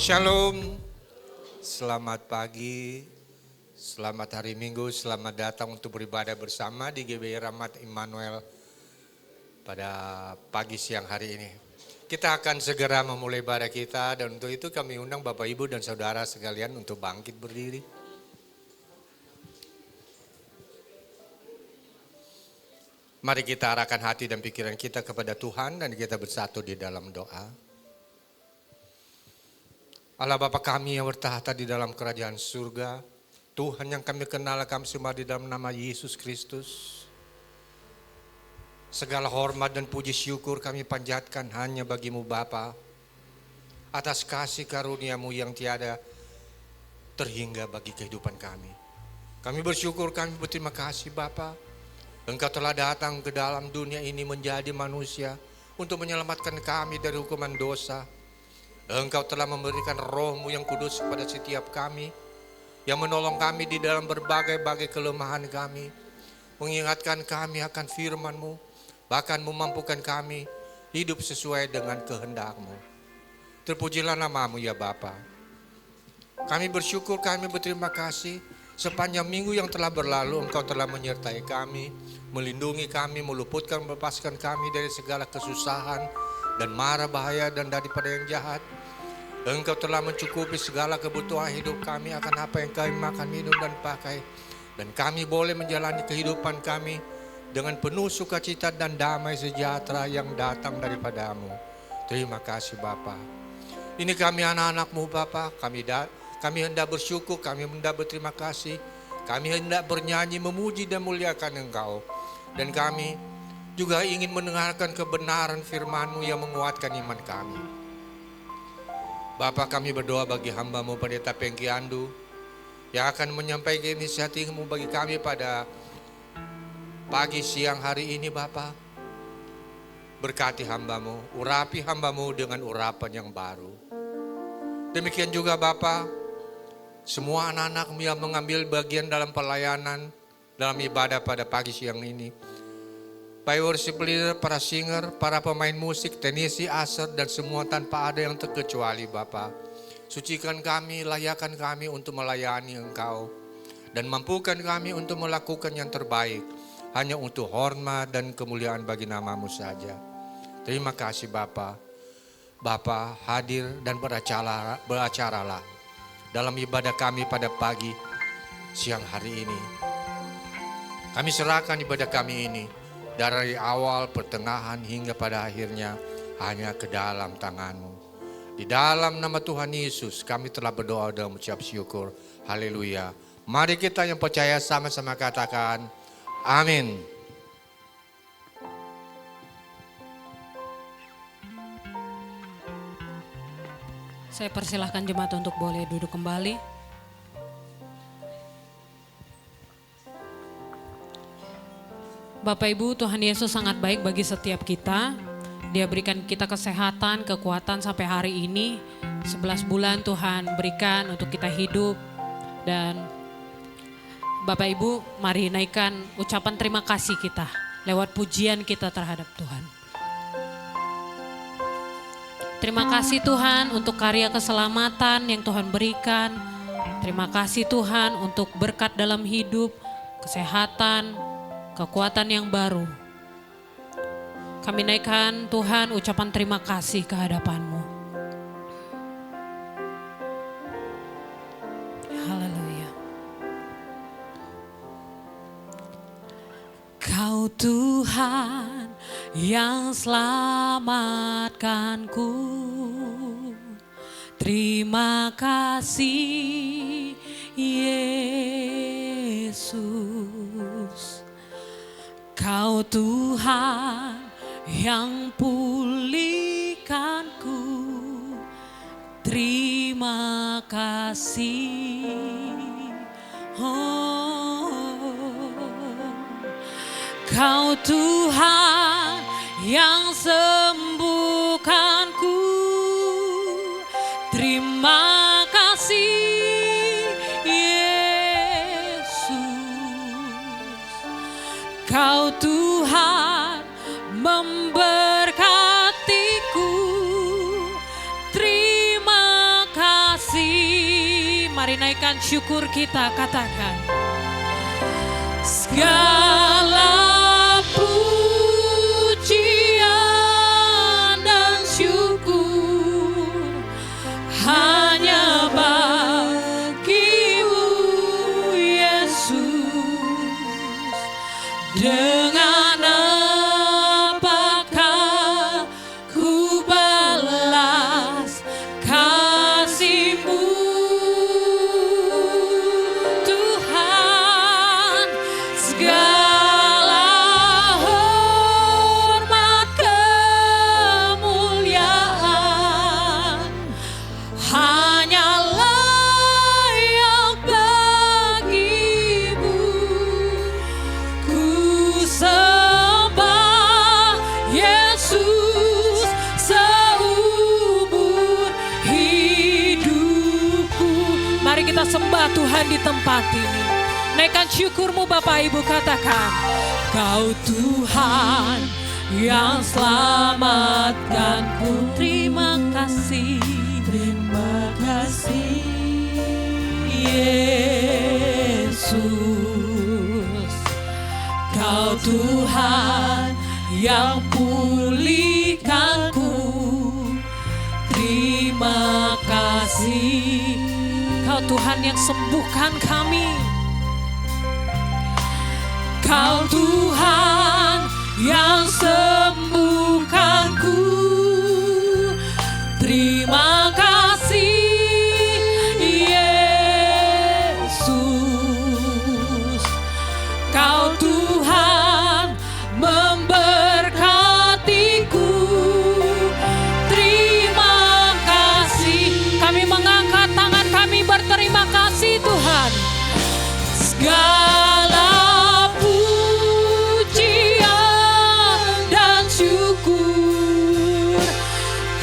Shalom, selamat pagi, selamat hari Minggu, selamat datang untuk beribadah bersama di GBI Rahmat Immanuel pada pagi siang hari ini. Kita akan segera memulai ibadah kita dan untuk itu kami undang Bapak Ibu dan Saudara sekalian untuk bangkit berdiri. Mari kita arahkan hati dan pikiran kita kepada Tuhan dan kita bersatu di dalam doa. Allah Bapa kami yang bertahta di dalam kerajaan surga, Tuhan yang kami kenal, kami sembah di dalam nama Yesus Kristus. Segala hormat dan puji syukur kami panjatkan hanya bagimu Bapa, atas kasih karunia-Mu yang tiada terhingga bagi kehidupan kami. Kami bersyukur, kami berterima kasih Bapa, Engkau telah datang ke dalam dunia ini menjadi manusia untuk menyelamatkan kami dari hukuman dosa. Engkau telah memberikan Roh-Mu yang kudus kepada setiap kami, yang menolong kami di dalam berbagai-bagai kelemahan kami, mengingatkan kami akan firman-Mu, bahkan memampukan kami hidup sesuai dengan kehendak-Mu. Terpujilah nama-Mu ya Bapa. Kami bersyukur, kami berterima kasih sepanjang minggu yang telah berlalu Engkau telah menyertai kami, melindungi kami, meluputkan, melepaskan kami dari segala kesusahan dan mara bahaya dan daripada yang jahat. Engkau telah mencukupi segala kebutuhan hidup kami akan apa yang kami makan, minum dan pakai. Dan kami boleh menjalani kehidupan kami dengan penuh sukacita dan damai sejahtera yang datang daripada-Mu. Terima kasih Bapa. Ini kami anak-anak-Mu Bapa, kami hendak bersyukur, kami hendak berterima kasih. Kami hendak bernyanyi, memuji dan muliakan Engkau. Dan kami juga ingin mendengarkan kebenaran firman-Mu yang menguatkan iman kami. Bapa, kami berdoa bagi hamba-Mu Pendeta Pengki Andu yang akan menyampaikan inisiatif-Mu bagi kami pada pagi siang hari ini Bapa. Berkati hamba-Mu, urapi hamba-Mu dengan urapan yang baru. Demikian juga Bapa, semua anak-anak-Mu yang mengambil bagian dalam pelayanan, dalam ibadah pada pagi siang ini, baik worship leader, para singer, para pemain musik, teknisi, aser, dan semua tanpa ada yang terkecuali Bapa. Sucikan kami, layakkan kami untuk melayani Engkau. Dan mampukan kami untuk melakukan yang terbaik. Hanya untuk hormat dan kemuliaan bagi nama-Mu saja. Terima kasih Bapa. Bapa hadir dan beracaralah dalam ibadah kami pada pagi siang hari ini. Kami serahkan ibadah kami ini dari awal, pertengahan hingga pada akhirnya hanya ke dalam tangan-Mu. Di dalam nama Tuhan Yesus kami telah berdoa dan mengucap syukur. Haleluya. Mari kita yang percaya sama-sama katakan amin. Saya persilahkan jemaat untuk boleh duduk kembali. Bapak Ibu, Tuhan Yesus sangat baik bagi setiap kita. Dia berikan kita kesehatan, kekuatan sampai hari ini. 11 bulan Tuhan berikan untuk kita hidup. Dan Bapak Ibu, mari naikkan ucapan terima kasih kita lewat pujian kita terhadap Tuhan. Terima kasih Tuhan untuk karya keselamatan yang Tuhan berikan. Terima kasih Tuhan untuk berkat dalam hidup, kesehatan, kekuatan yang baru. Kami naikkan Tuhan ucapan terima kasih ke hadapan-Mu. Haleluya. Kau Tuhan yang selamatkanku. Terima kasih Yesus. Kau Tuhan yang pulihkanku, terima kasih. Kau Tuhan yang sembuhkanku, terima kasih Yesus. Kau Tuhan memberkatiku, terima kasih. Mari naikkan syukur kita, katakan. Segala pujian dan syukur hanya bagimu Yesus. Dengan apakah ku balas kasih-Mu Tuhan. Segala hormat kemuliaan hanya layak bagimu. Ku sembah Yesus seumur hidupku. Mari kita sembah Tuhan di tempat ini. Naikkan syukurmu Bapak Ibu, katakan. Kau Tuhan yang selamatkanku. Terima kasih Yesus. Kau Tuhan yang pulihkanku. Terima kasih. Kau Tuhan yang sembuhkan kami. Kau Tuhan yang sembuhkanku. Terima kasih Yesus. Kau Tuhan memberkatiku. Terima kasih. Kami mengangkat tangan kami berterima kasih Tuhan. Segala pujian dan syukur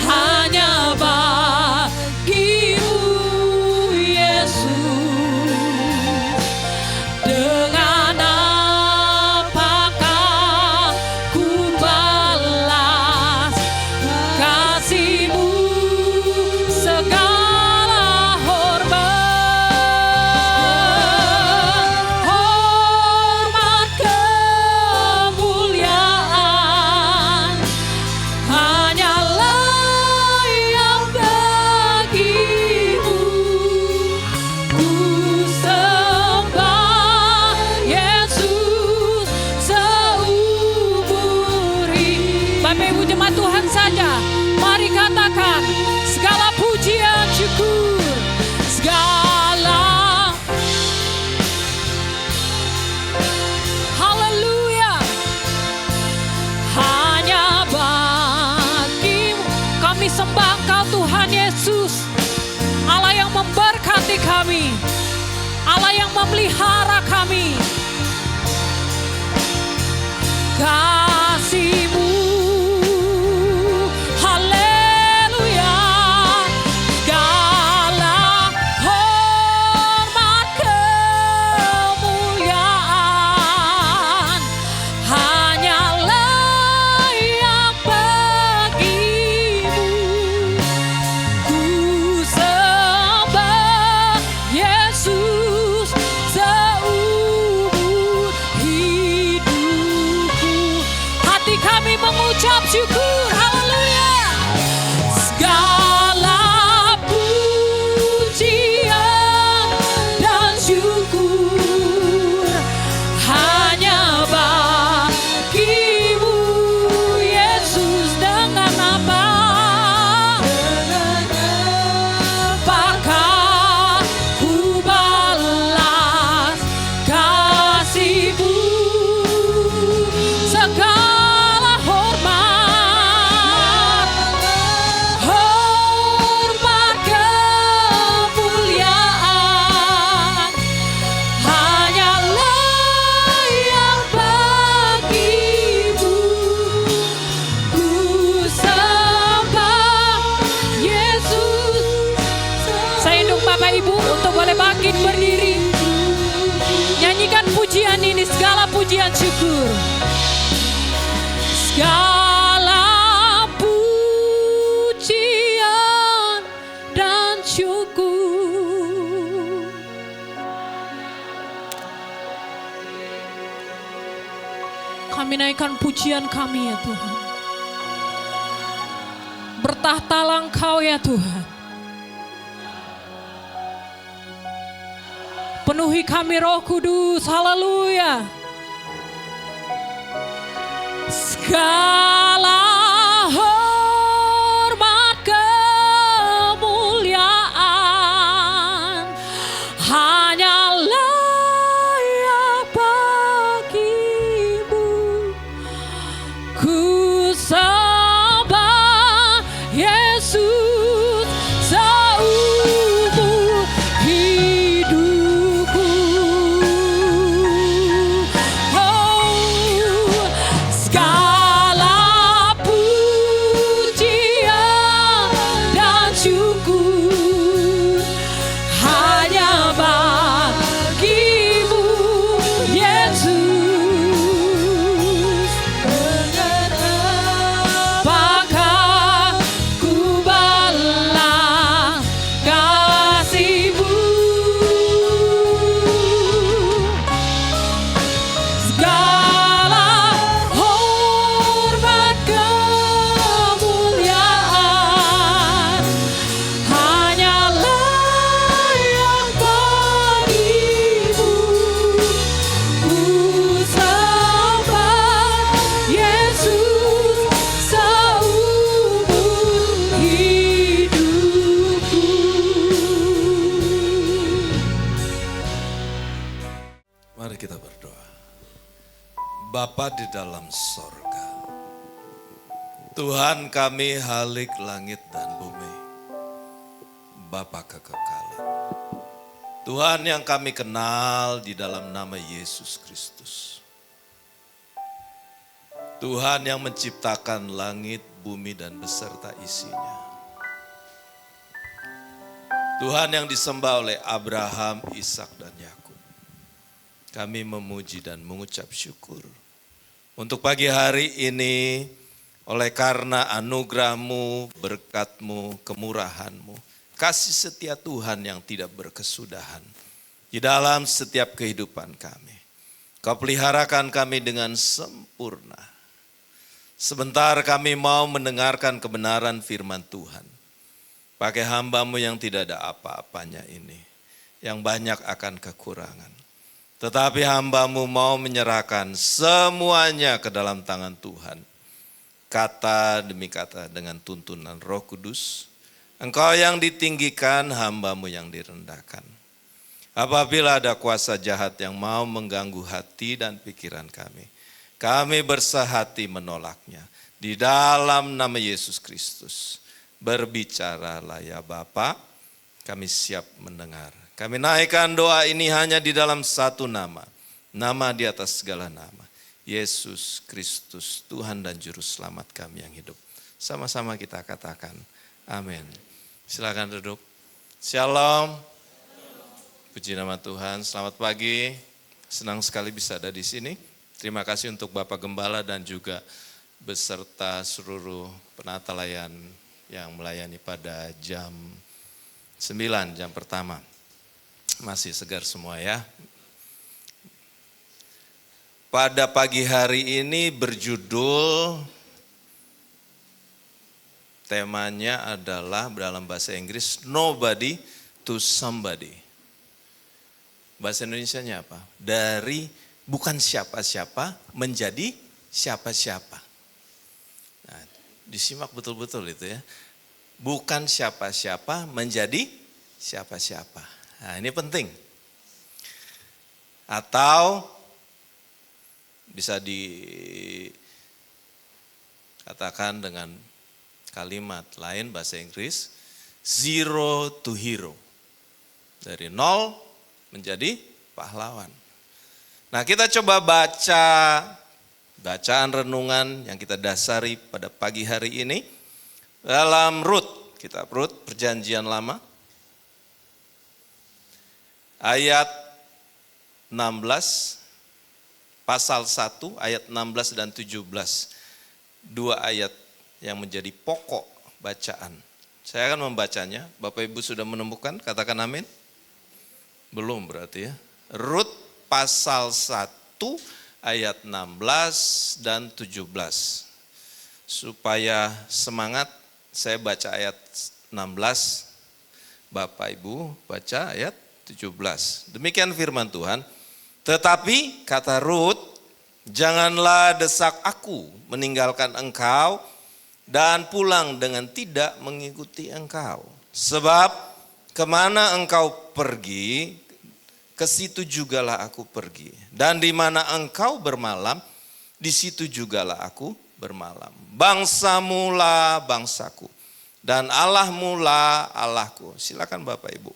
hanya bagimu Yesus. Dengan apakah ku balas kasih-Mu? Segala hormat kemuliaan hanya layak bagimu. Ku sembah Yesus seumur hidup. Bapak Ibu jemaat Tuhan saja, mari katakan segala pujian syukur, segala haleluya hanya bagimu. Kami sembah Engkau Tuhan Yesus, Allah yang memberkati kami, Allah yang memelihara kami. Kasih-Mu, haleluya. Segala hormat kemuliaan hanya layak bagimu. Ku sembah Yesus seumur hidupku. Hati kami mengucap syukur, haleluya. Segala pujian dan syukur hanya bagimu Yesus. Dengan apakah ku balas kasih-Mu? Segala hormat kemuliaan hanya layak bagimu. Ku sembah Yesus. Saya induk Bapak Ibu untuk boleh bangkit berdiri. Nyanyikan pujian ini, segala pujian syukur. Segala pujian dan syukur Kami naikkan pujian kami ya Tuhan. Bertahtalah Engkau ya Tuhan. Penuhi kami Roh Kudus, haleluya. Segala hormat kemuliaan hanya layak bagimu. Ku sembah Yesus seumur hidupku. Oh, segala pujian dan syukur hanya bagimu, Yesus. Apakah ku balas kasih-Mu? Segala hormat kemuliaan hanya layak bagimu. Ku sembah Yesus seumur hidupku. Mari kita berdoa. Bapa di dalam sorga, Tuhan kami Halik langit dan bumi, Bapa kekekalan. Tuhan yang kami kenal di dalam nama Yesus Kristus. Tuhan yang menciptakan langit, bumi dan beserta isinya. Tuhan yang disembah oleh Abraham, Ishak dan Yakub. Kami memuji dan mengucap syukur untuk pagi hari ini, oleh karena anugerah-Mu, berkat-Mu, kemurahan-Mu, kasih setia Tuhan yang tidak berkesudahan di dalam setiap kehidupan kami. Kau peliharakan kami dengan sempurna. Sebentar kami mau mendengarkan kebenaran firman Tuhan. Pakai hamba-Mu yang tidak ada apa-apanya ini, yang banyak akan kekurangan. Tetapi hamba-Mu mau menyerahkan semuanya ke dalam tangan Tuhan. Kata demi kata dengan tuntunan Roh Kudus. Engkau yang ditinggikan, hamba-Mu yang direndahkan. Apabila ada kuasa jahat yang mau mengganggu hati dan pikiran kami bersehati menolaknya. Di dalam nama Yesus Kristus, berbicaralah ya Bapa, kami siap mendengar. Kami naikkan doa ini hanya di dalam satu nama. Nama di atas segala nama. Yesus Kristus, Tuhan dan Juru Selamat kami yang hidup. Sama-sama kita katakan, amin. Silakan duduk. Shalom. Puji nama Tuhan, selamat pagi. Senang sekali bisa ada di sini. Terima kasih untuk Bapak Gembala dan juga beserta seluruh penata layan yang melayani pada jam 9, jam pertama. Masih segar semua ya. Pada pagi hari ini berjudul, temanya adalah dalam bahasa Inggris, Nobody to Somebody. Bahasa Indonesianya apa? Dari bukan siapa-siapa menjadi siapa-siapa. Nah, disimak betul-betul itu ya. Bukan siapa-siapa menjadi siapa-siapa. Nah, ini penting. Atau bisa dikatakan dengan kalimat lain bahasa Inggris, zero to hero. Dari nol menjadi pahlawan. Nah, kita coba baca bacaan renungan yang kita dasari pada pagi hari ini dalam Rut, kitab Rut, Perjanjian Lama. Ayat 16, pasal 1, ayat 16 dan 17. Dua ayat yang menjadi pokok bacaan. Saya akan membacanya, Bapak Ibu sudah menemukan, katakan amin. Belum berarti ya. Rut pasal 1, ayat 16 dan 17. Supaya semangat, saya baca ayat 16, Bapak Ibu baca ayat 17. Demikian firman Tuhan. Tetapi kata Rut, janganlah desak aku meninggalkan engkau dan pulang dengan tidak mengikuti engkau. Sebab kemana engkau pergi, ke situ jugalah aku pergi. Dan di mana engkau bermalam, di situ jugalah aku bermalam. Bangsamu lah bangsaku, dan Allahmu lah Allahku. Silakan Bapak Ibu.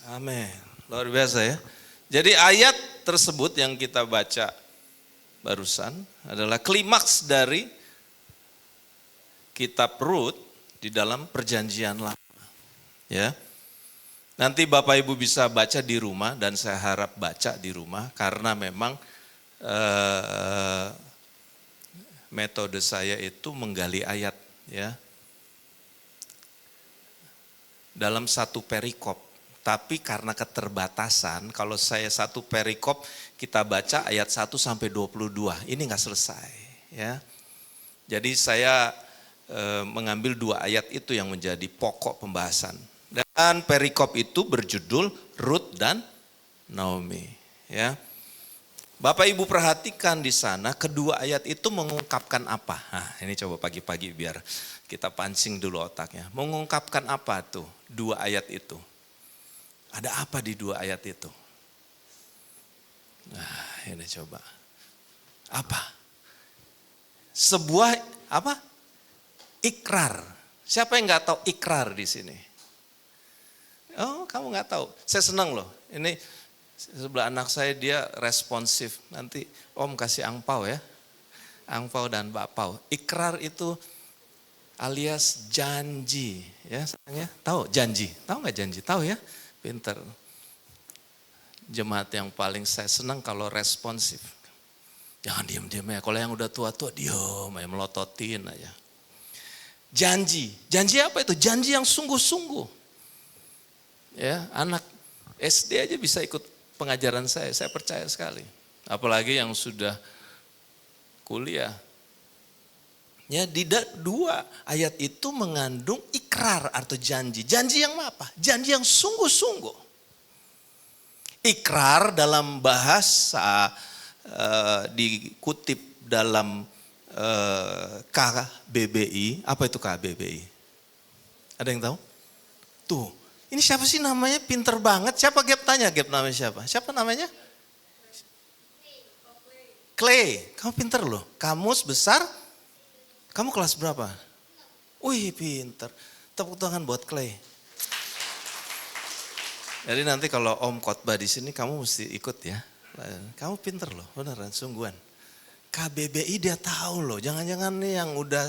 Amin. Luar biasa ya. Jadi ayat tersebut yang kita baca barusan adalah klimaks dari kitab Rut di dalam perjanjian lama. Ya. Nanti Bapak Ibu bisa baca di rumah dan saya harap baca di rumah karena memang metode saya itu menggali ayat ya. Dalam satu perikop. Tapi karena keterbatasan, kalau saya satu perikop kita baca ayat 1 sampai 22, ini nggak selesai. Ya. Jadi saya mengambil 2 ayat itu yang menjadi pokok pembahasan. Dan perikop itu berjudul Rut dan Naomi. Ya. Bapak Ibu perhatikan di sana kedua ayat itu mengungkapkan apa? Nah, ini coba pagi-pagi biar kita pancing dulu otaknya. Mengungkapkan apa tuh 2 ayat itu? Ada apa di 2 ayat itu? Nah, ini coba. Apa? Sebuah apa? Ikrar. Siapa yang nggak tahu ikrar di sini? Oh, kamu nggak tahu. Saya senang loh. Ini sebelah anak saya dia responsif. Nanti Om kasih angpau ya. Angpau dan bakpau. Ikrar itu alias janji. Ya, sayangnya tahu janji. Tahu nggak janji? Tahu ya? Pinter. Jemaat yang paling saya senang kalau responsif. Jangan diam-diam ya. Kalau yang udah tua-tua diam aja, melototin aja. Janji. Janji apa itu? Janji yang sungguh-sungguh. Ya, anak SD aja bisa ikut pengajaran saya percaya sekali. Apalagi yang sudah kuliah. Ya, di 2 ayat itu mengandung ikrar atau janji. Janji yang apa? Janji yang sungguh-sungguh. Ikrar dalam bahasa dikutip dalam KBBI. Apa itu KBBI? Ada yang tahu? Tuh, ini siapa sih namanya? Pinter banget. Siapa Gap tanya? Gap namanya siapa? Siapa namanya? Clay. Kamu pinter loh. Kamus besar. Kamu kelas berapa? Wih pinter. Tepuk tangan buat Clay. Jadi nanti kalau Om khotbah di sini kamu mesti ikut ya. Kamu pinter loh, beneran sungguhan. KBBI dia tahu loh. Jangan-jangan nih yang udah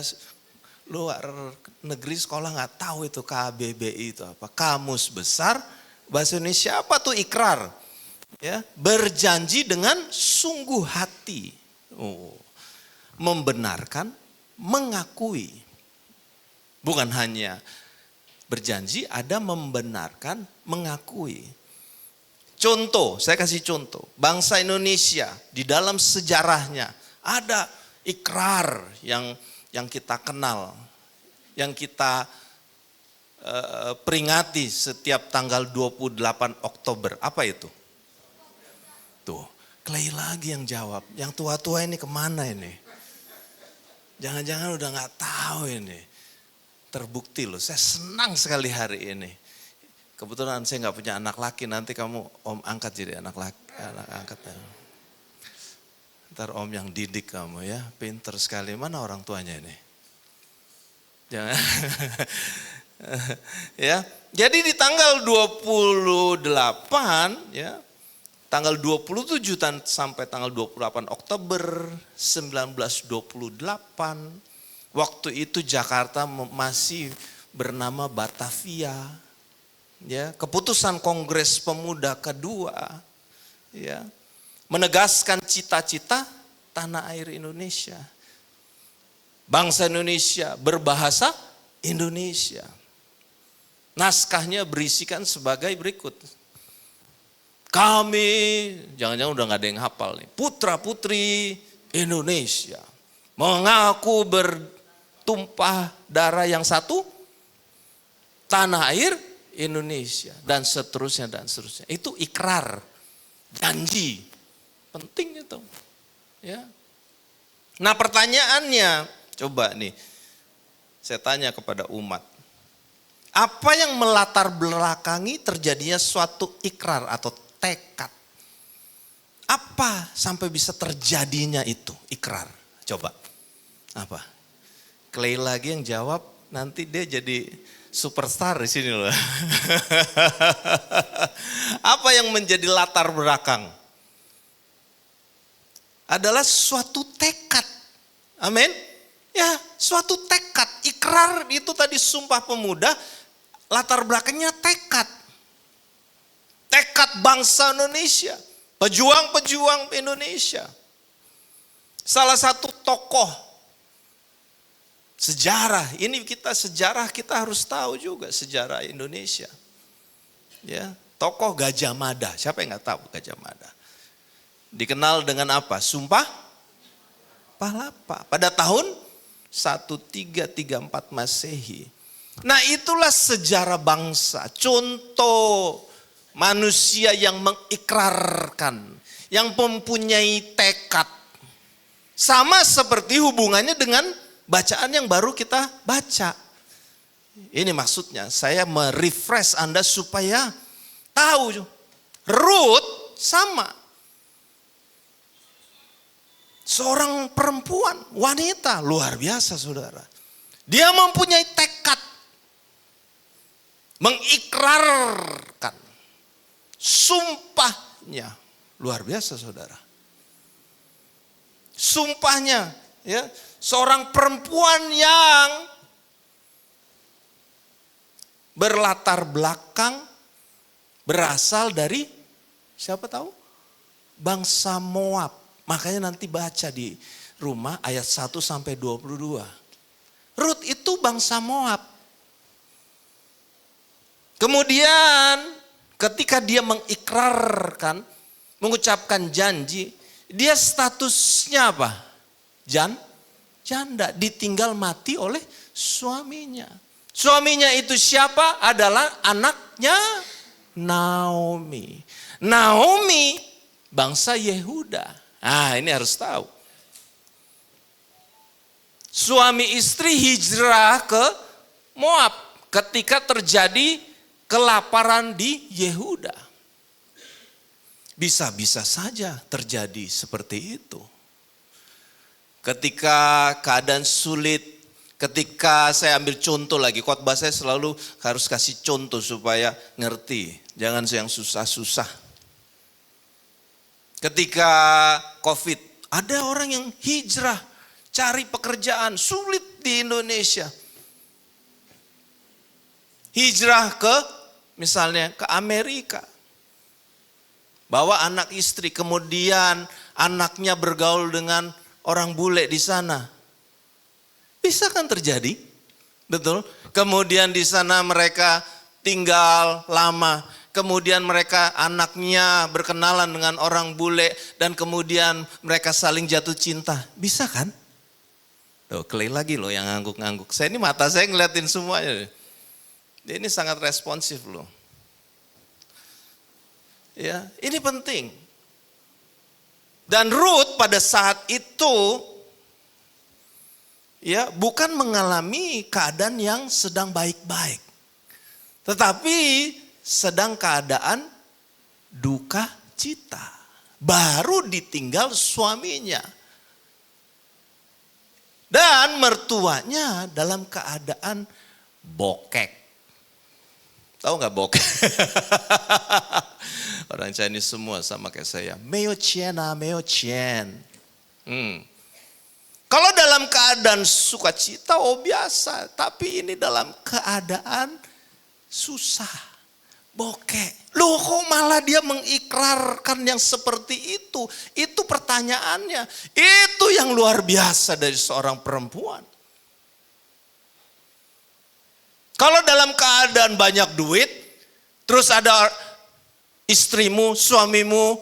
luar negeri sekolah nggak tahu itu KBBI itu apa. Kamus besar bahasa Indonesia apa tuh ikrar? Ya, berjanji dengan sungguh hati. Membenarkan, mengakui. Bukan hanya berjanji, ada membenarkan, mengakui. Contoh, saya kasih contoh. Bangsa Indonesia di dalam sejarahnya ada ikrar yang kita kenal. Yang kita peringati setiap tanggal 28 Oktober. Apa itu? Tuh, Clay lagi yang jawab. Yang tua-tua ini kemana ini? Jangan-jangan udah gak tahu ini. Terbukti loh, saya senang sekali hari ini. Kebetulan saya gak punya anak laki, nanti kamu Om angkat jadi anak laki. Anak angkat ya. Ntar Om yang didik kamu ya, pinter sekali. Mana orang tuanya ini? Jangan. Ya, jadi di tanggal 28 ya, tanggal 27 sampai tanggal 28 Oktober 1928, waktu itu Jakarta masih bernama Batavia. Ya, keputusan Kongres Pemuda kedua, ya, menegaskan cita-cita tanah air Indonesia. Bangsa Indonesia berbahasa Indonesia. Naskahnya berisikan sebagai berikut. Kami, jangan-jangan udah gak ada yang hafal nih. Putra-putri Indonesia mengaku bertumpah darah yang satu, tanah air Indonesia, dan seterusnya dan seterusnya. Itu ikrar, janji, penting itu. Ya. Nah pertanyaannya, coba nih, saya tanya kepada umat, apa yang melatar belakangi terjadinya suatu ikrar atau tekad? Apa sampai bisa terjadinya itu ikrar? Coba, apa? Clay lagi yang jawab, nanti dia jadi superstar di sini loh. Apa yang menjadi latar belakang? Adalah suatu tekad. Amin. Ya, suatu tekad. Ikrar itu tadi Sumpah Pemuda, latar belakangnya tekad. Tekad bangsa Indonesia, pejuang-pejuang Indonesia. Salah satu tokoh sejarah, ini sejarah kita harus tahu juga sejarah Indonesia. Ya, tokoh Gajah Mada, siapa yang nggak tahu Gajah Mada? Dikenal dengan apa? Sumpah Palapa pada tahun 1334 Masehi. Nah itulah sejarah bangsa, contoh manusia yang mengikrarkan, yang mempunyai tekad. Sama seperti hubungannya dengan bacaan yang baru kita baca. Ini maksudnya saya merefresh Anda supaya tahu. Ruth sama. Seorang perempuan, wanita luar biasa saudara. Dia mempunyai tekad. Mengikrarkan. Sumpahnya luar biasa saudara. Sumpahnya ya. Seorang perempuan yang berlatar belakang berasal dari siapa tahu? Bangsa Moab. Makanya nanti baca di rumah ayat 1 sampai 22. Ruth itu bangsa Moab. Kemudian ketika dia mengikrarkan, mengucapkan janji, dia statusnya apa? Janda, ditinggal mati oleh suaminya. Suaminya itu siapa? Adalah anaknya Naomi. Naomi bangsa Yehuda. Nah ini harus tahu. Suami istri hijrah ke Moab ketika terjadi kelaparan di Yehuda. Bisa-bisa saja terjadi seperti itu. Ketika keadaan sulit, ketika saya ambil contoh lagi, khotbah saya selalu harus kasih contoh supaya ngerti. Jangan yang susah-susah. Ketika COVID, ada orang yang hijrah, cari pekerjaan, sulit di Indonesia. Hijrah ke, misalnya ke Amerika. Bawa anak istri, kemudian anaknya bergaul dengan orang bule di sana. Bisa kan terjadi? Betul. Kemudian di sana mereka tinggal lama. Kemudian mereka anaknya berkenalan dengan orang bule. Dan kemudian mereka saling jatuh cinta. Bisa kan? Tuh, Clay lagi loh yang ngangguk-ngangguk. Saya ini mata saya ngeliatin semuanya. Ini sangat responsif loh. Ya, ini penting. Dan Ruth pada saat itu ya bukan mengalami keadaan yang sedang baik-baik. Tetapi sedang keadaan duka cita. Baru ditinggal suaminya. Dan mertuanya dalam keadaan bokek. Tahu nggak bokek? Orang Chinese semua sama kayak saya. Meo Chien. Kalau dalam keadaan sukacita, oh biasa. Tapi ini dalam keadaan susah. bokeh. Loh kok malah dia mengikrarkan yang seperti itu? Itu pertanyaannya. Itu yang luar biasa dari seorang perempuan. Kalau dalam keadaan banyak duit, terus ada istrimu, suamimu,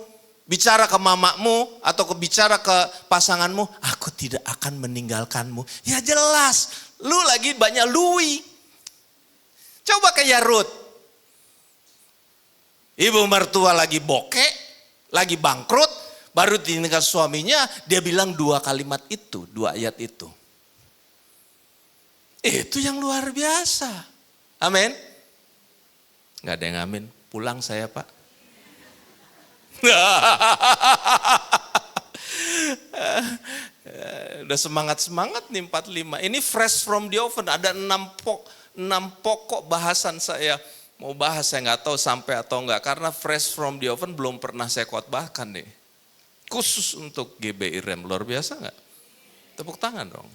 bicara ke mamamu atau bicara ke pasanganmu, aku tidak akan meninggalkanmu. Ya jelas, lu lagi banyak lui. Coba kayak Ruth. Ibu mertua lagi bokeh, lagi bangkrut, baru ditinggal suaminya, dia bilang 2 kalimat itu, 2 ayat itu. Itu yang luar biasa. Amin. Gak ada yang amin. Pulang saya Pak. Udah semangat-semangat nih 45. Ini fresh from the oven. Ada 6 pokok bahasan saya. Mau bahas saya gak tahu sampai atau enggak. Karena fresh from the oven belum pernah saya khotbahkan nih. Khusus untuk GBI Rem. Luar biasa gak? Tepuk tangan dong.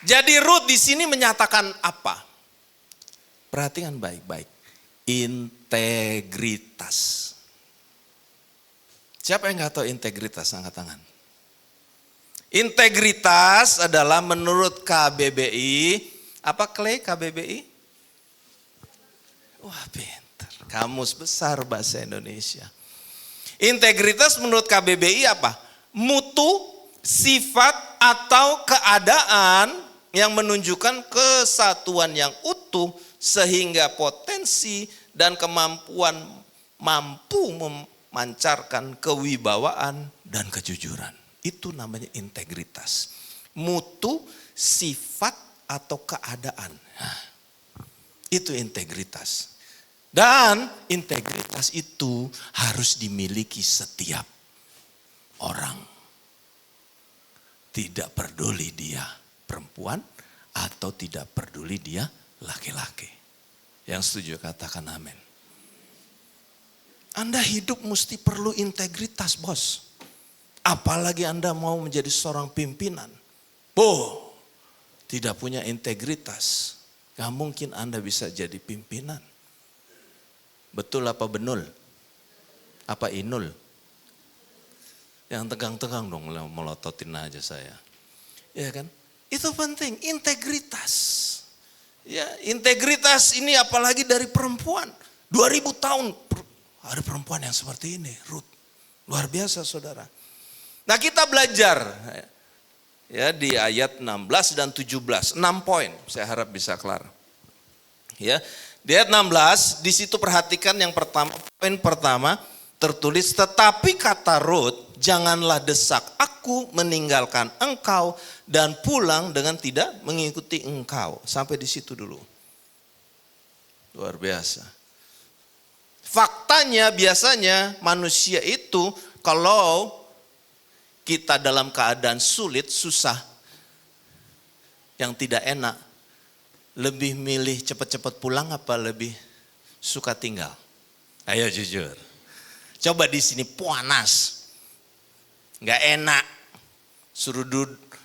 Jadi Ruth di sini menyatakan apa? Perhatikan baik-baik. Integritas. Siapa yang nggak tahu integritas? Angkat tangan. Integritas adalah menurut KBBI. Apa Clay KBBI? Wah pintar. Kamus besar bahasa Indonesia. Integritas menurut KBBI apa? Mutu, sifat atau keadaan yang menunjukkan kesatuan yang utuh sehingga potensi dan kemampuan mampu memancarkan kewibawaan dan kejujuran. Itu namanya integritas. Mutu, sifat atau keadaan. Nah, itu integritas. Dan integritas itu harus dimiliki setiap orang. Tidak peduli dia perempuan atau tidak peduli dia laki-laki. Yang setuju katakan amin. Anda hidup mesti perlu integritas bos. Apalagi Anda mau menjadi seorang pimpinan. Tidak punya integritas. Gak mungkin Anda bisa jadi pimpinan. Betul apa benul? Apa inul? Yang tegang-tegang dong melototin aja saya. Ya kan? Itu penting, integritas. Ya, integritas ini apalagi dari perempuan. 2000 tahun ada perempuan yang seperti ini, Ruth. Luar biasa saudara. Nah kita belajar ya di ayat 16 dan 17, 6 poin. Saya harap bisa kelar. Ya, di ayat 16 di situ perhatikan yang pertama, poin pertama tertulis tetapi kata Ruth, janganlah desak aku meninggalkan engkau dan pulang dengan tidak mengikuti engkau. Sampai di situ dulu. Luar biasa. Faktanya biasanya manusia itu kalau kita dalam keadaan sulit, susah, yang tidak enak, lebih milih cepat-cepat pulang apa lebih suka tinggal? Ayo jujur. Coba di sini panas, nggak enak, suruh duduk,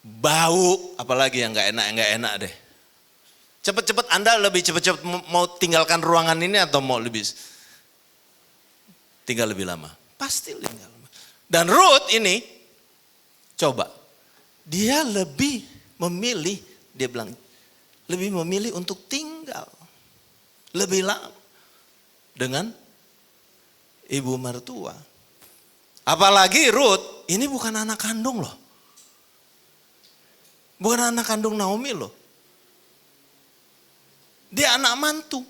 bau, apalagi yang nggak enak deh. Cepat-cepat Anda lebih cepat-cepat mau tinggalkan ruangan ini atau mau lebih tinggal lebih lama? Pasti tinggal lama. Dan Ruth ini, coba, dia lebih memilih, dia bilang, lebih memilih untuk tinggal lebih lama dengan ibu mertua. Apalagi Ruth, ini bukan anak kandung loh. Bukan anak kandung Naomi loh. Dia anak mantu.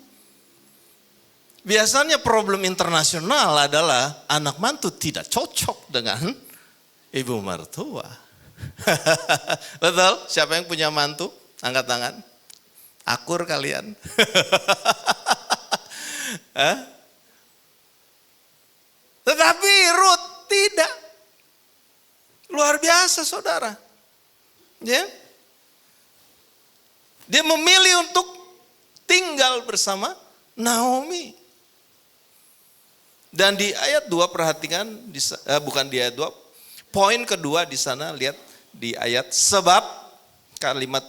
Biasanya problem internasional adalah anak mantu tidak cocok dengan ibu mertua. Betul? Siapa yang punya mantu? Angkat tangan. Akur kalian. Tetapi Ruth tidak. Luar biasa saudara. Ya. Dia memilih untuk tinggal bersama Naomi. Dan di ayat 2 perhatikan, bukan di ayat 2, poin kedua di sana lihat di ayat sebab, kalimat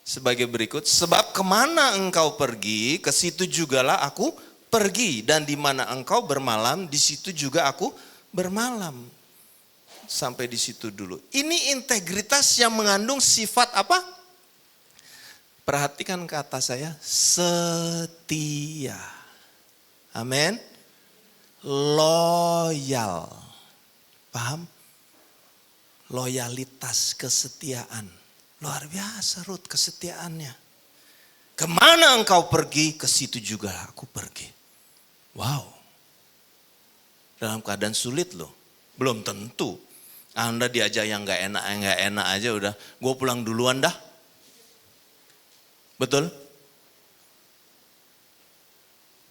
sebagai berikut, sebab Sebab kemana engkau pergi, ke situ jugalah aku pergi. Dan di mana engkau bermalam, di situ juga aku bermalam. Sampai di situ dulu. Ini integritas yang mengandung sifat apa? Perhatikan kata saya, setia. Amin. Loyal. Paham? Loyalitas, kesetiaan. Luar biasa Rut kesetiaannya. Kemana engkau pergi, ke situ juga aku pergi. Wow. Dalam keadaan sulit loh. Belum tentu. Anda diajak yang gak enak aja udah. Gue pulang duluan dah. Betul?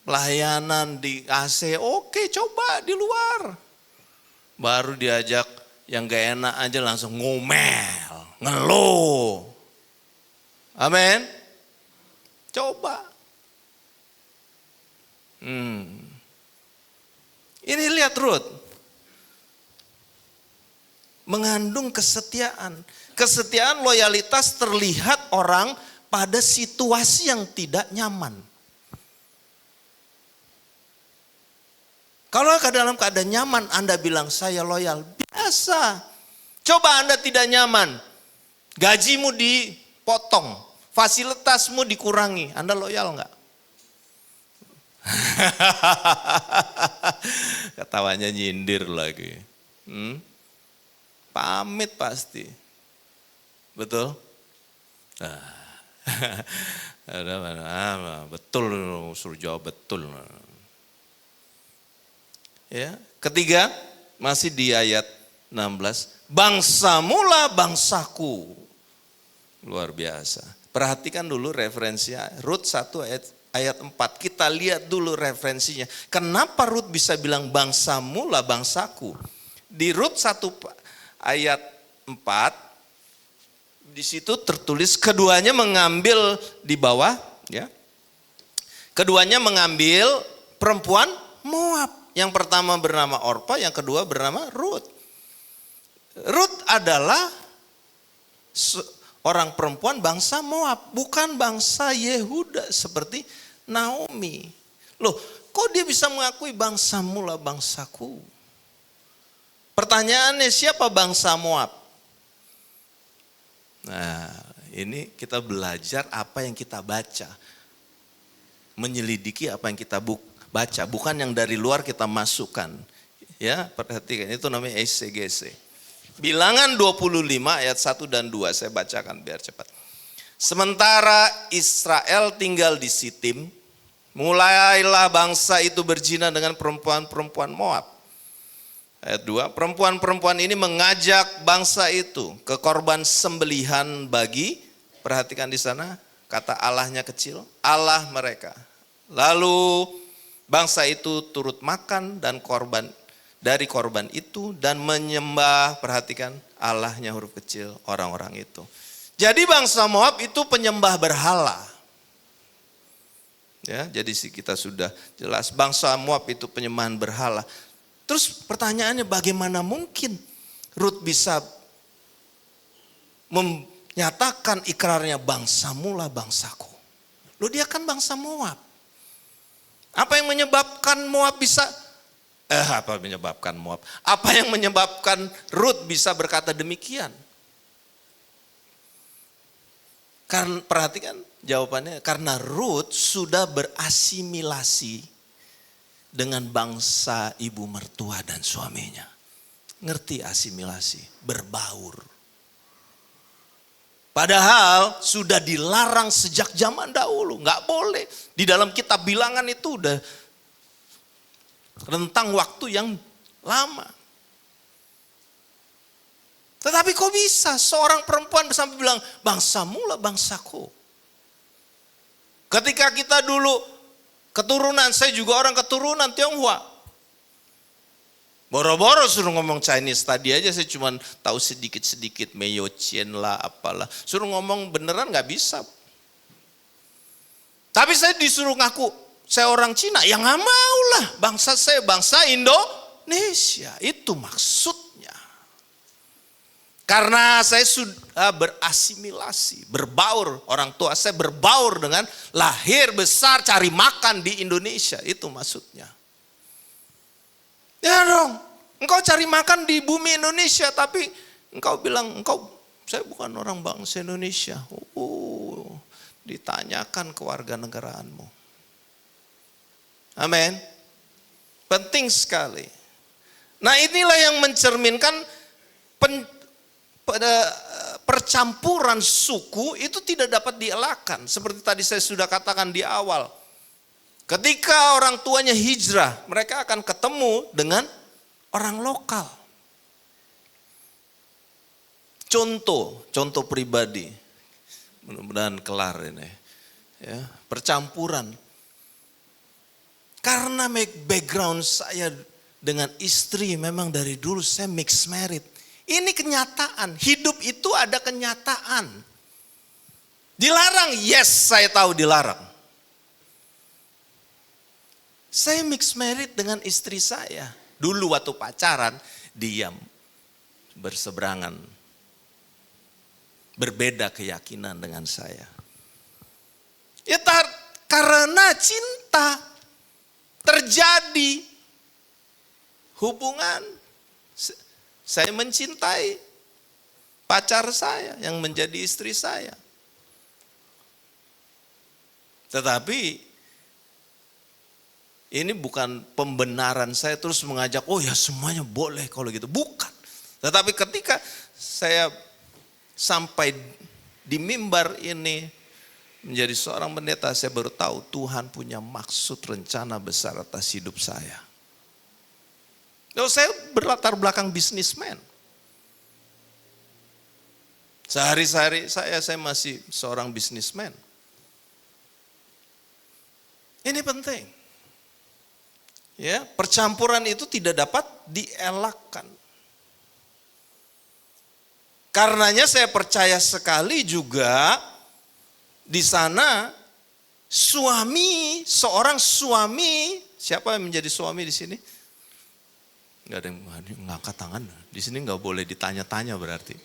Pelayanan di AC, oke coba di luar. Baru diajak yang gak enak aja langsung ngomel, ngeluh. Amin. Coba. Ini lihat Rut. Mengandung kesetiaan. Kesetiaan, loyalitas terlihat orang pada situasi yang tidak nyaman. Kalau dalam keadaan nyaman Anda bilang saya loyal, biasa. Coba Anda tidak nyaman, gajimu dipotong, fasilitasmu dikurangi, Anda loyal enggak? Ketawanya nyindir lagi. Pamit pasti. Betul? Betul, suruh jawab betul. Ya, ketiga masih di ayat 16. Bangsamulah bangsaku. Luar biasa. Perhatikan dulu referensinya. Rut 1 ayat 4. Kita lihat dulu referensinya. Kenapa Rut bisa bilang bangsamulah bangsaku? Di Rut 1 ayat 4. Di situ tertulis keduanya mengambil di bawah. Ya. Keduanya mengambil perempuan Moab. Yang pertama bernama Orpa, yang kedua bernama Rut. Rut adalah orang perempuan bangsa Moab, bukan bangsa Yehuda seperti Naomi. Loh, kok dia bisa mengakui bangsamu lah bangsaku? Pertanyaannya siapa bangsa Moab? Nah, ini kita belajar apa yang kita baca. Menyelidiki apa yang kita baca, bukan yang dari luar kita masukkan. Ya, perhatikan itu namanya exegese. Bilangan 25 ayat 1 dan 2 saya bacakan biar cepat. Sementara Israel tinggal di Sitim, mulailah bangsa itu berzina dengan perempuan-perempuan Moab. Ayat 2, perempuan-perempuan ini mengajak bangsa itu ke korban sembelihan bagi, perhatikan di sana, kata Allahnya kecil, Allah mereka. Lalu bangsa itu turut makan dan dari korban itu dan menyembah, perhatikan, Allahnya huruf kecil orang-orang itu. Jadi bangsa Moab itu penyembah berhala. Ya, jadi kita sudah jelas bangsa Moab itu penyembahan berhala. Terus pertanyaannya bagaimana mungkin Rut bisa menyatakan ikrarnya bangsamu lah bangsaku. Loh dia kan bangsa Moab. Apa yang menyebabkan Moab bisa Apa yang menyebabkan Rut bisa berkata demikian? Karena perhatikan jawabannya, karena Rut sudah berasimilasi dengan bangsa ibu mertua dan suaminya. Ngerti asimilasi, berbaur. Padahal sudah dilarang sejak zaman dahulu, nggak boleh. Di dalam kitab bilangan itu udah rentang waktu yang lama. Tetapi kok bisa seorang perempuan sampai bilang bangsamu lah bangsaku. Ketika kita dulu keturunan, saya juga orang keturunan Tionghoa. Boro-boro suruh ngomong Chinese, tadi aja saya cuma tahu sedikit-sedikit Mei Chien lah apalah. Suruh ngomong beneran gak bisa. Tapi saya disuruh ngaku, saya orang Cina, ya gak mau lah. Bangsa saya bangsa Indonesia, itu maksudnya. Karena saya sudah berasimilasi, berbaur. Orang tua saya berbaur dengan lahir besar cari makan di Indonesia. Itu maksudnya. Ya dong, engkau cari makan di bumi Indonesia tapi engkau bilang saya bukan orang bangsa Indonesia. Ditanyakan kewarganegaraanmu. Amin. Penting sekali. Nah inilah yang mencerminkan percampuran suku itu tidak dapat dielakkan. Seperti tadi saya sudah katakan di awal. Ketika orang tuanya hijrah, mereka akan ketemu dengan orang lokal. Contoh pribadi. Mudah-mudahan kelar ini. Ya, percampuran. Karena background saya dengan istri memang dari dulu saya mixed married. Ini kenyataan, hidup itu ada kenyataan. Dilarang, yes saya tahu dilarang. Saya mixed married dengan istri saya. Dulu waktu pacaran, diam, berseberangan. Berbeda keyakinan dengan saya. Ya karena cinta terjadi hubungan. Saya mencintai pacar saya yang menjadi istri saya. Tetapi ini bukan pembenaran saya terus mengajak, oh ya semuanya boleh kalau gitu. Bukan. Tetapi ketika saya sampai di mimbar ini menjadi seorang pendeta, saya baru tahu Tuhan punya maksud rencana besar atas hidup saya. Saya berlatar belakang bisnismen. Sehari-hari saya masih seorang bisnismen. Ini penting. Ya, percampuran itu tidak dapat dielakkan. Karenanya saya percaya sekali juga di sana seorang suami, siapa yang menjadi suami di sini? Gak ada yang ngangkat tangan. Di sini gak boleh ditanya-tanya berarti.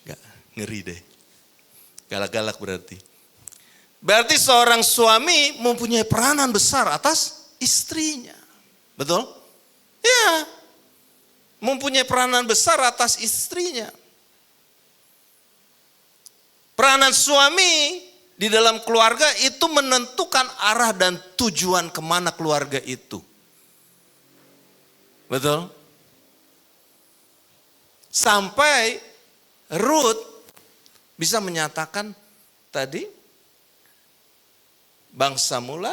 Gak, ngeri deh. Galak-galak berarti. Berarti seorang suami mempunyai peranan besar atas istrinya. Betul? Ya. Mempunyai peranan besar atas istrinya. Peranan suami di dalam keluarga itu menentukan arah dan tujuan kemana keluarga itu. Betul? Sampai Ruth bisa menyatakan tadi, bangsamu lah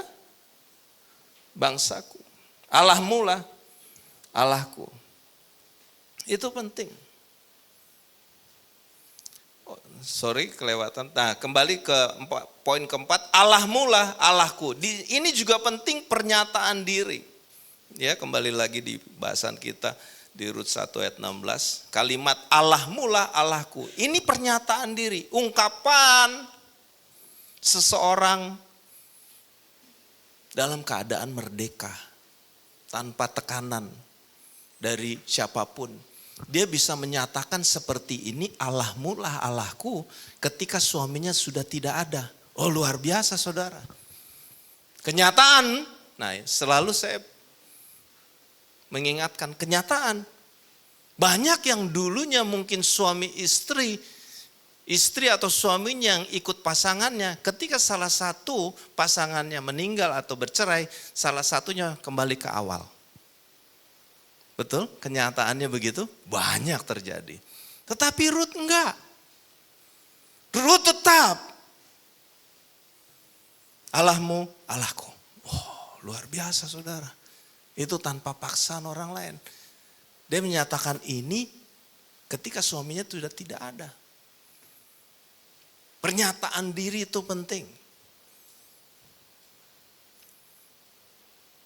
bangsaku, Allahmu lah Allahku. Itu penting. Kelewatan. Nah, kembali ke poin keempat, Allahmu lah Allahku. Ini juga penting pernyataan diri. Ya, kembali lagi di bahasan kita di Rut 1 ayat 16. Kalimat Allahmu lah Allahku. Ini pernyataan diri, ungkapan seseorang dalam keadaan merdeka. Tanpa tekanan dari siapapun. Dia bisa menyatakan seperti ini, Allahmu lah Allahku, ketika suaminya sudah tidak ada. Oh luar biasa saudara. Kenyataan, nah selalu saya mengingatkan kenyataan. Banyak yang dulunya mungkin suami istri atau suaminya yang ikut pasangannya, ketika salah satu pasangannya meninggal atau bercerai, salah satunya kembali ke awal. Betul? Kenyataannya begitu? Banyak terjadi. Tetapi Ruth enggak. Ruth tetap. Allahmu, Allahku. Oh, luar biasa saudara. Itu tanpa paksaan orang lain. Dia menyatakan ini ketika suaminya sudah tidak ada. Pernyataan diri itu penting.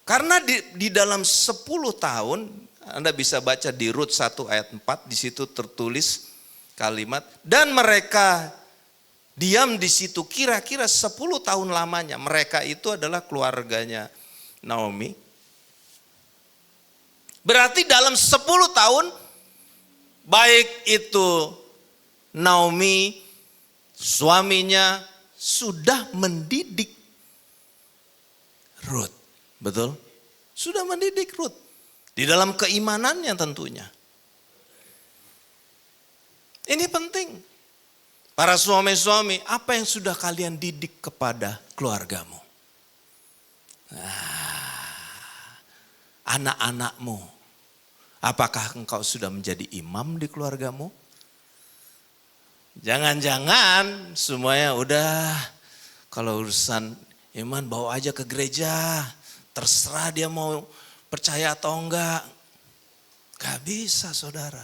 Karena di dalam 10 tahun, Anda bisa baca di Rut 1 ayat 4, di situ tertulis kalimat, dan mereka diam di situ kira-kira 10 tahun lamanya. Mereka itu adalah keluarganya Naomi. Berarti dalam 10 tahun baik itu Naomi, suaminya sudah mendidik Ruth. Betul? Sudah mendidik Ruth. Di dalam keimanannya tentunya. Ini penting. Para suami-suami, apa yang sudah kalian didik kepada keluargamu? Anak-anakmu, apakah engkau sudah menjadi imam di keluargamu? Jangan-jangan semuanya udah, kalau urusan iman bawa aja ke gereja, terserah dia mau percaya atau enggak. Gak bisa saudara.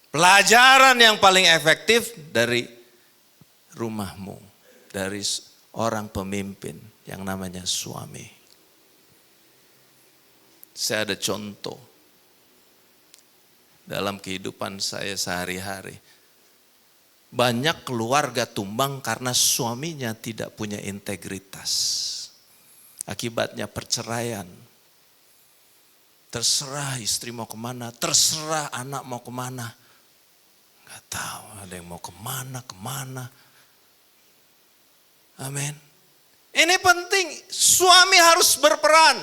Pelajaran yang paling efektif dari rumahmu, dari orang pemimpin yang namanya suami. Saya ada contoh dalam kehidupan saya sehari-hari. Banyak keluarga tumbang karena suaminya tidak punya integritas. Akibatnya perceraian. Terserah istri mau kemana, terserah anak mau kemana. Gak tahu ada yang mau kemana. Amin. Ini penting, suami harus berperan.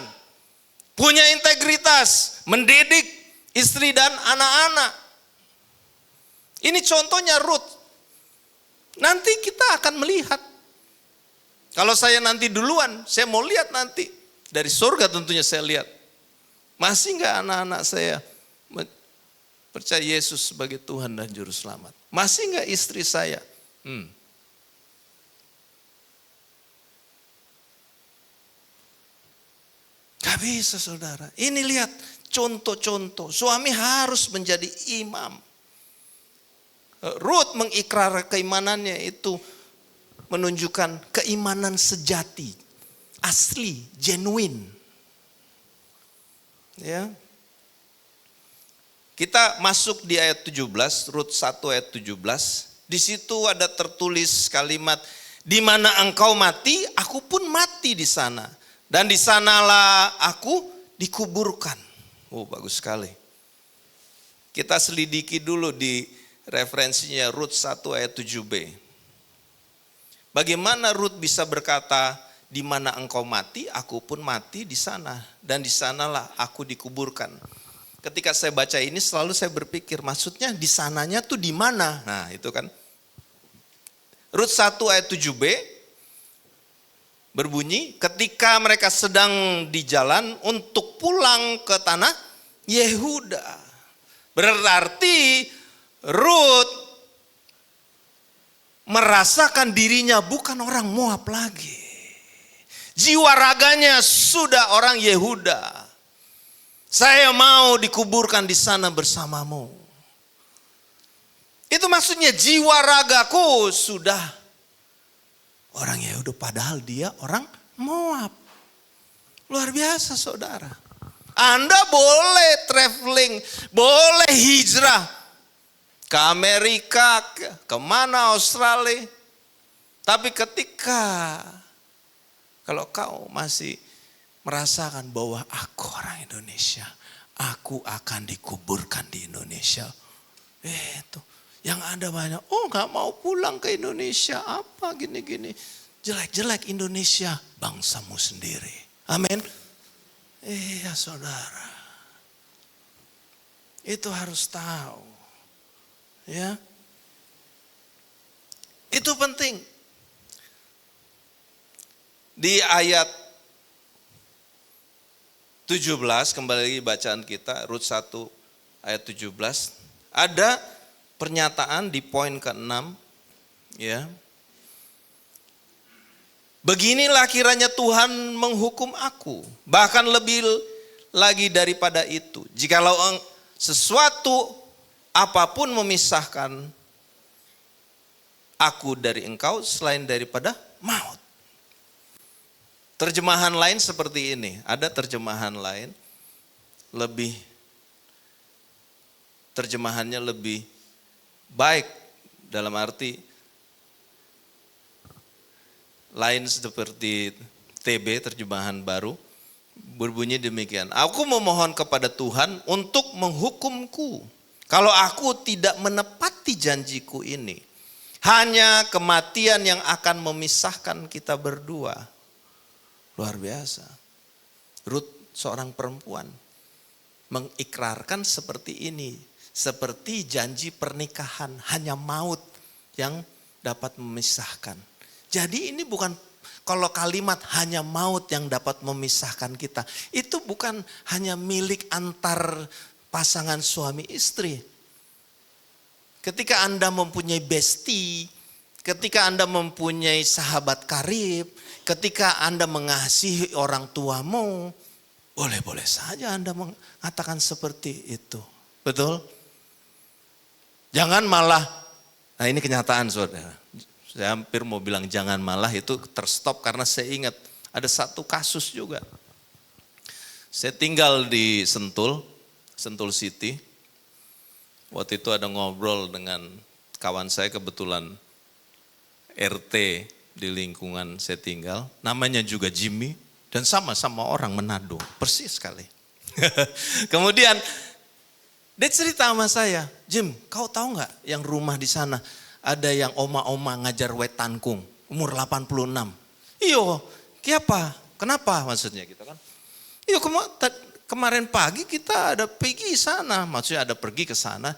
Punya integritas, mendidik istri dan anak-anak. Ini contohnya Ruth. Nanti kita akan melihat. Kalau saya nanti duluan, saya mau lihat nanti. Dari surga tentunya saya lihat. Masih enggak anak-anak saya percaya Yesus sebagai Tuhan dan Juru Selamat? Masih enggak istri saya? Gak bisa saudara. Ini lihat contoh-contoh. Suami harus menjadi imam. Ruth mengikrar keimanannya itu menunjukkan keimanan sejati, asli, genuine. Ya. Kita masuk di ayat 17, Rut 1 ayat 17. Di situ ada tertulis kalimat, di mana engkau mati, aku pun mati di sana. Dan di sanalah aku dikuburkan. Oh, bagus sekali. Kita selidiki dulu di referensinya Rut 1 ayat 7b. Bagaimana Rut bisa berkata, di mana engkau mati, aku pun mati di sana. Dan di sanalah aku dikuburkan. Ketika saya baca ini selalu saya berpikir, maksudnya di sananya tuh di mana? Nah itu kan. Rut 1 ayat 7b berbunyi, ketika mereka sedang di jalan untuk pulang ke tanah Yehuda. Berarti Rut merasakan dirinya bukan orang Moab lagi. Jiwa raganya sudah orang Yehuda. Saya mau dikuburkan di sana bersamamu. Itu maksudnya jiwa ragaku sudah orang Yehuda, padahal dia orang Moab. Luar biasa saudara. Anda boleh traveling, boleh hijrah ke Amerika, kemana Australia. Tapi ketika kalau kau masih merasakan bahwa aku orang Indonesia, aku akan dikuburkan di Indonesia. Itu yang ada banyak, oh gak mau pulang ke Indonesia, apa gini-gini. Jelek-jelek Indonesia, bangsamu sendiri. Amin. Iya saudara. Itu harus tahu. Ya. Itu penting. Di ayat 17, kembali lagi bacaan kita, Rut 1 ayat 17. Ada pernyataan di poin ke-6. Ya. Beginilah kiranya Tuhan menghukum aku, bahkan lebih lagi daripada itu. Jikalau sesuatu apapun memisahkan aku dari engkau selain daripada maut. Terjemahan lain seperti ini, ada terjemahan lain terjemahannya lebih baik dalam arti lain seperti TB terjemahan baru berbunyi demikian. Aku memohon kepada Tuhan untuk menghukumku Kalau aku tidak menepati janjiku ini, hanya kematian yang akan memisahkan kita berdua. Luar biasa. Ruth seorang perempuan mengikrarkan seperti ini. Seperti janji pernikahan, hanya maut yang dapat memisahkan. Jadi ini bukan, kalau kalimat hanya maut yang dapat memisahkan kita, itu bukan hanya milik antar pasangan suami istri. Ketika Anda mempunyai bestie, ketika Anda mempunyai sahabat karib, ketika Anda mengasihi orang tuamu, boleh-boleh saja Anda mengatakan seperti itu. Betul? Jangan malah, nah ini kenyataan saudara. Saya hampir mau bilang jangan malah, itu terstop karena saya ingat ada satu kasus juga. Saya tinggal di Sentul City. Waktu itu ada ngobrol dengan kawan saya, kebetulan RT di lingkungan saya tinggal. Namanya juga Jimmy dan sama-sama orang Manado, persis sekali. Kemudian dia cerita sama saya, Jim, kau tahu nggak yang rumah di sana ada yang oma-oma ngajar wetangkung umur 86. Iyo, kenapa? Kenapa maksudnya gitu kan? Iyo, kemarin pagi kita ada pergi sana, maksudnya ada pergi ke sana.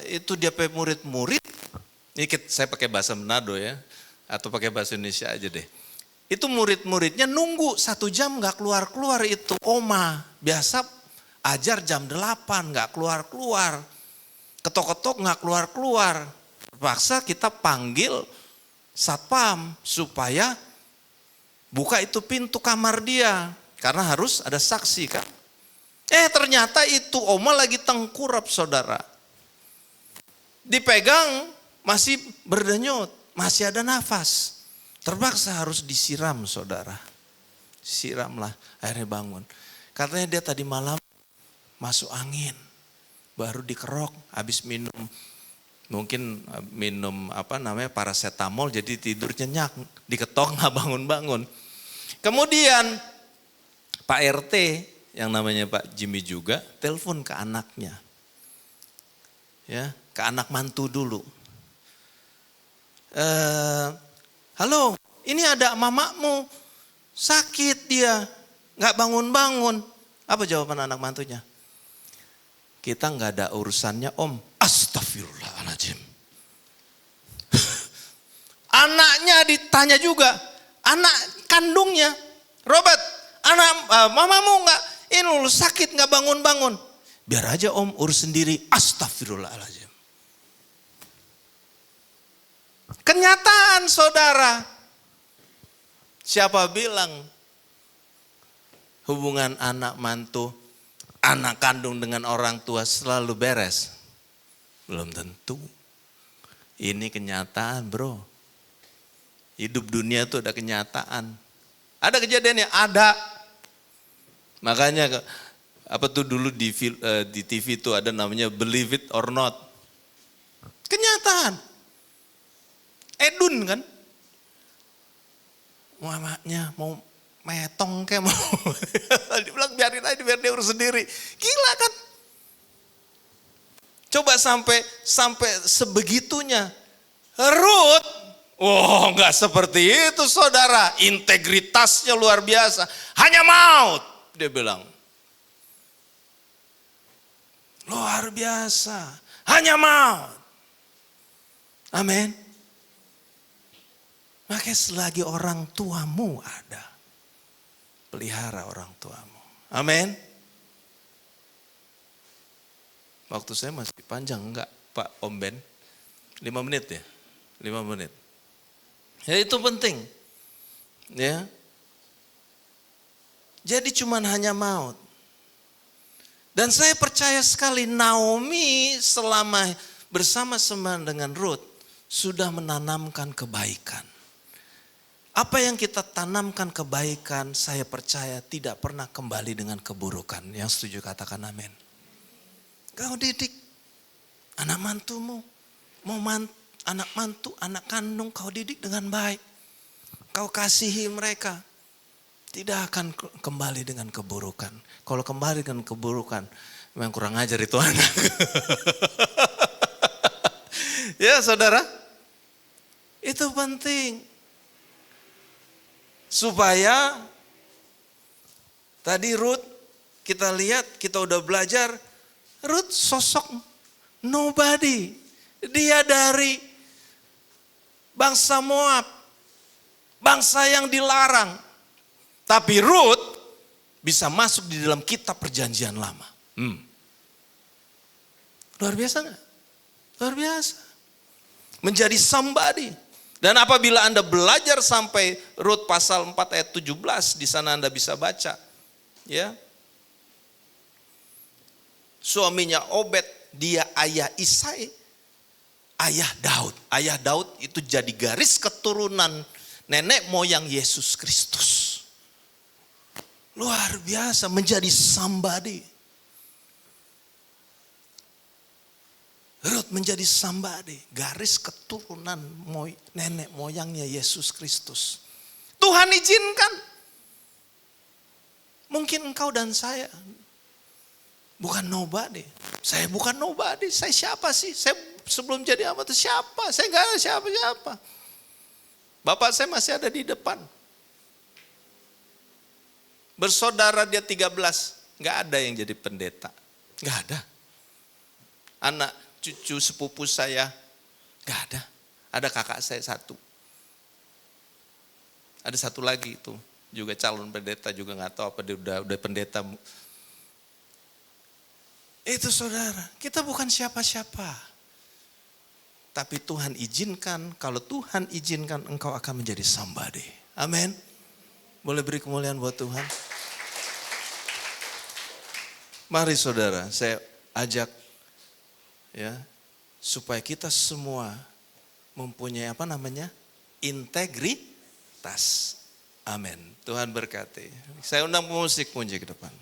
Itu dia murid-murid, ini saya pakai bahasa Manado ya, atau pakai bahasa Indonesia aja deh. Itu murid-muridnya nunggu 1 jam nggak keluar-keluar itu oma. Biasa ajar jam 8 nggak keluar-keluar. Ketok-ketok nggak keluar-keluar. Terpaksa kita panggil satpam supaya buka itu pintu kamar dia. Karena harus ada saksi kan. Ternyata itu oma lagi tengkurap saudara. Dipegang masih berdenyut, masih ada nafas. Terpaksa harus disiram saudara. Siramlah, akhirnya bangun. Katanya dia tadi malam masuk angin, baru dikerok, habis minum, mungkin minum paracetamol, jadi tidur nyenyak, diketok nggak bangun-bangun. Kemudian Pak RT yang namanya Pak Jimmy juga telepon ke anaknya, ya ke anak mantu dulu. Halo, ini ada mamamu sakit dia, nggak bangun-bangun. Apa jawaban anak mantunya? Kita nggak ada urusannya om. Astagfirullahaladzim. Anaknya ditanya juga, anak kandungnya, Robert, mamamu nggak ini lu sakit nggak bangun-bangun. Biar aja om urus sendiri. Astagfirullahaladzim. Kenyataan saudara. Siapa bilang hubungan anak mantu, anak kandung dengan orang tua selalu beres? Belum tentu. Ini kenyataan bro. Hidup dunia itu ada kenyataan. Ada kejadiannya? Ada. Makanya apa tuh dulu di TV itu ada namanya Believe It or Not. Kenyataan. Edun kan. Mamanya mau metong kayak mau. Dia bilang biarin aja biar dia urus sendiri. Gila kan. Coba sampai sebegitunya. Ruth, nggak seperti itu saudara. Integritasnya luar biasa. Hanya maut, dia bilang. Luar biasa. Hanya maut. Amin. Makanya selagi orang tuamu ada, pelihara orang tuamu. Amin. Waktu saya masih panjang enggak Pak Om Ben? 5 menit ya? 5 menit. Ya itu penting. Ya. Jadi cuman hanya maut. Dan saya percaya sekali Naomi selama bersama-sama dengan Ruth sudah menanamkan kebaikan. Apa yang kita tanamkan kebaikan, saya percaya tidak pernah kembali dengan keburukan. Yang setuju katakan amin. Kau didik anak mantumu, anak mantu, anak kandung kau didik dengan baik. Kau kasihi mereka, tidak akan kembali dengan keburukan. Kalau kembali dengan keburukan, Memang kurang ajar itu anak. Ya saudara, itu penting. Supaya tadi Ruth kita lihat, kita udah belajar, Ruth sosok nobody. Dia dari bangsa Moab, bangsa yang dilarang. Tapi Ruth bisa masuk di dalam kitab perjanjian lama. Luar biasa gak? Luar biasa. Menjadi somebody. Dan apabila Anda belajar sampai Rut pasal 4 ayat 17, di sana Anda bisa baca. Ya. Suaminya Obed, dia ayah Isai, ayah Daud. Ayah Daud itu jadi garis keturunan nenek moyang Yesus Kristus. Luar biasa, menjadi somebody. Rut menjadi somebody, garis keturunan nenek moyangnya Yesus Kristus. Tuhan izinkan. Mungkin engkau dan saya bukan nobody. Saya bukan nobody. Saya siapa sih? Saya sebelum jadi apa itu siapa? Saya gak ada siapa-siapa. Bapak saya masih ada di depan. Bersaudara dia 13. Gak ada yang jadi pendeta. Gak ada. Anak cucu sepupu saya, gak ada. Ada kakak saya satu. Ada satu lagi itu, juga calon pendeta, juga gak tahu apa dia udah pendeta. Itu saudara, kita bukan siapa-siapa. Tapi Tuhan izinkan, kalau Tuhan izinkan engkau akan menjadi somebody. Amin. Boleh beri kemuliaan buat Tuhan. Mari saudara, saya ajak ya, supaya kita semua mempunyai integritas. Amin. Tuhan berkati. Saya undang musik puji ke depan.